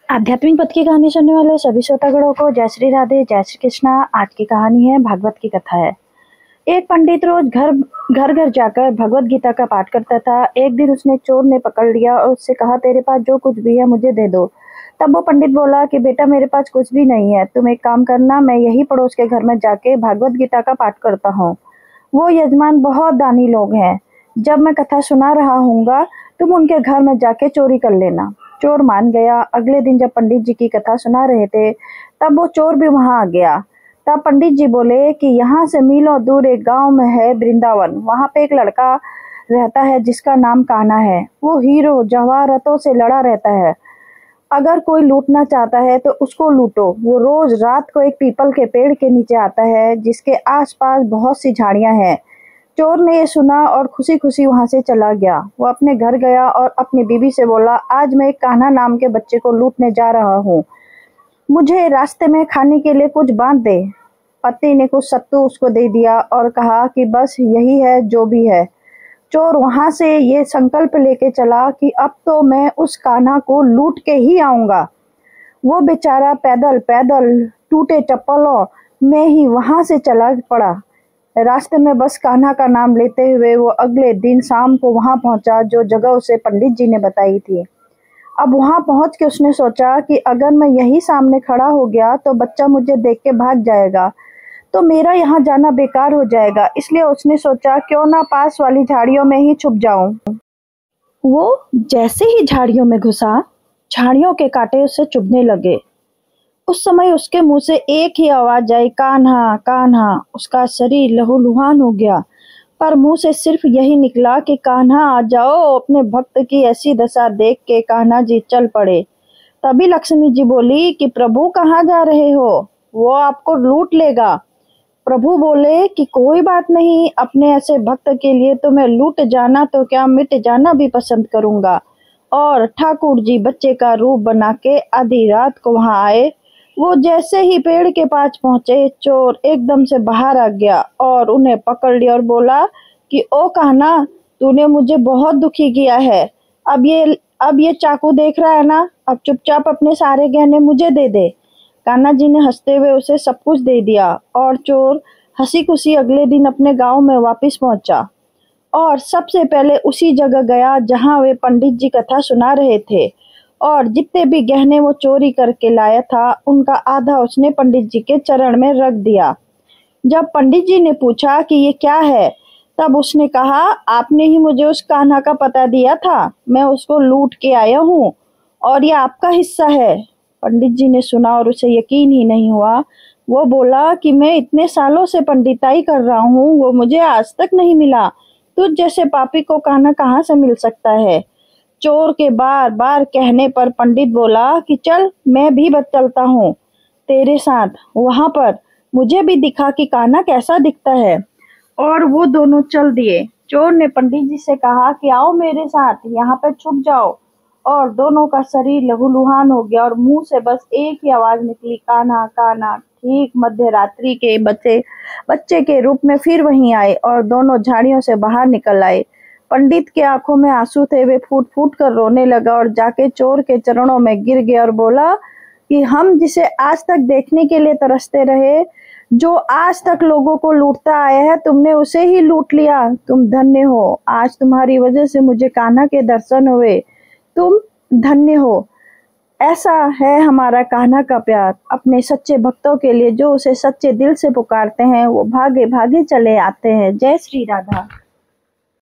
आध्यात्मिक पथ की कहानी सुनने वाले सभी श्रोतागणों को जय श्री राधे, जय श्री कृष्णा। आज की कहानी है भागवत की कथा है। एक पंडित रोज घर घर जाकर भगवत गीता का पाठ करता था। एक दिन उसने चोर ने पकड़ लिया और उससे कहा, तेरे पास जो कुछ भी है मुझे दे दो। तब वो पंडित बोला कि बेटा मेरे पास कुछ भी नहीं है, तुम एक काम करना, मैं यही पड़ोस के घर में जाके भागवत गीता का पाठ करता हूँ। वो यजमान बहुत दानी लोग हैं, जब मैं कथा सुना रहा हूँगा तुम उनके घर में जाके चोरी कर लेना। चोर मान गया। अगले दिन जब पंडित जी की कथा सुना रहे थे तब वो चोर भी वहां आ गया। तब पंडित जी बोले कि यहाँ से मीलों दूर एक गांव में है वृंदावन, वहां पे एक लड़का रहता है जिसका नाम कान्हा है। वो हीरो जवाहरातों से लड़ा रहता है। अगर कोई लूटना चाहता है तो उसको लूटो। वो रोज रात को एक पीपल के पेड़ के नीचे आता है जिसके आसपास बहुत सी झाड़ियां हैं। चोर ने ये सुना और खुशी खुशी वहां से चला गया। वो अपने घर गया और अपनी बीवी से बोला, आज मैं एक कान्हा नाम के बच्चे को लूटने जा रहा हूँ, मुझे रास्ते में खाने के लिए कुछ बांध दे। पति ने कुछ सत्तू उसको दे दिया और कहा कि बस यही है जो भी है। चोर वहां से ये संकल्प लेके चला कि अब तो मैं उस कान्हा को लूट के ही आऊंगा। वो बेचारा पैदल पैदल टूटे चप्पलों में ही वहां से चला पड़ा। रास्ते में बस कान्हा का नाम लेते हुए वो अगले दिन शाम को वहां पहुंचा जो जगह उसे पंडित जी ने बताई थी। अब वहां पहुंच के उसने सोचा कि अगर मैं यही सामने खड़ा हो गया तो बच्चा मुझे देख के भाग जाएगा, तो मेरा यहाँ जाना बेकार हो जाएगा। इसलिए उसने सोचा क्यों ना पास वाली झाड़ियों में ही छुप जाऊं। वो जैसे ही झाड़ियों में घुसा, झाड़ियों के कांटे उसे चुभने लगे। उस समय उसके मुंह से एक ही आवाज आई, कान्हा कान्हा। उसका शरीर लहूलुहान हो गया, पर मुंह से सिर्फ यही निकला कि कान्हा आ जाओ। अपने भक्त की ऐसी दशा देख के कान्हा जी चल पड़े। तभी लक्ष्मी जी बोली कि प्रभु कहाँ जा रहे हो, वो आपको लूट लेगा। प्रभु बोले कि कोई बात नहीं, अपने ऐसे भक्त के लिए तो मैं लूट जाना तो क्या मिट जाना भी पसंद करूंगा। और ठाकुर जी बच्चे का रूप बना के आधी रात को वहां आए। वो जैसे ही पेड़ के पास पहुंचे, चोर एकदम से बाहर आ गया और उन्हें पकड़ लिया और बोला कि ओ कान्हा, तूने मुझे बहुत दुखी किया है। अब ये चाकू देख रहा है ना, अब चुपचाप अपने सारे गहने मुझे दे दे। कान्हा जी ने हंसते हुए उसे सब कुछ दे दिया और चोर हंसी खुशी अगले दिन अपने गांव में वापस पहुंचा और सबसे पहले उसी जगह गया जहां वे पंडित जी कथा सुना रहे थे। और जितने भी गहने वो चोरी करके लाया था उनका आधा उसने पंडित जी के चरण में रख दिया। जब पंडित जी ने पूछा कि ये क्या है, तब उसने कहा, आपने ही मुझे उस कान्हा का पता दिया था, मैं उसको लूट के आया हूँ और ये आपका हिस्सा है। पंडित जी ने सुना और उसे यकीन ही नहीं हुआ। वो बोला कि मैं इतने सालों से पंडिताई कर रहा हूँ, वो मुझे आज तक नहीं मिला। तुझ जैसे पापी को कान्हा कहाँ से मिल सकता है। चोर के बार बार कहने पर पंडित बोला कि चल मैं भी चलता हूँ तेरे साथ, वहां पर मुझे भी दिखा कि कान्हा कैसा दिखता है। और वो दोनों चल दिए। चोर ने पंडित जी से कहा कि आओ मेरे साथ, यहाँ पर छुप जाओ। और दोनों का शरीर लहूलुहान हो गया और मुंह से बस एक ही आवाज निकली, कान्हा कान्हा। ठीक मध्य रात्रि के बच्चे के रूप में फिर वहीं आए और दोनों झाड़ियों से बाहर निकल आए। पंडित के आंखों में आंसू थे, वे फूट फूट कर रोने लगा और जाके चोर के चरणों में गिर गया और बोला कि हम जिसे आज तक देखने के लिए तरसते रहे, जो आज तक लोगों को लूटता आया है, तुमने उसे ही लूट लिया। तुम धन्य हो, आज तुम्हारी वजह से मुझे कान्हा के दर्शन हुए, तुम धन्य हो। ऐसा है हमारा कान्हा का प्यार अपने सच्चे भक्तों के लिए, जो उसे सच्चे दिल से पुकारते हैं वो भागे भागे चले आते हैं। जय श्री राधा।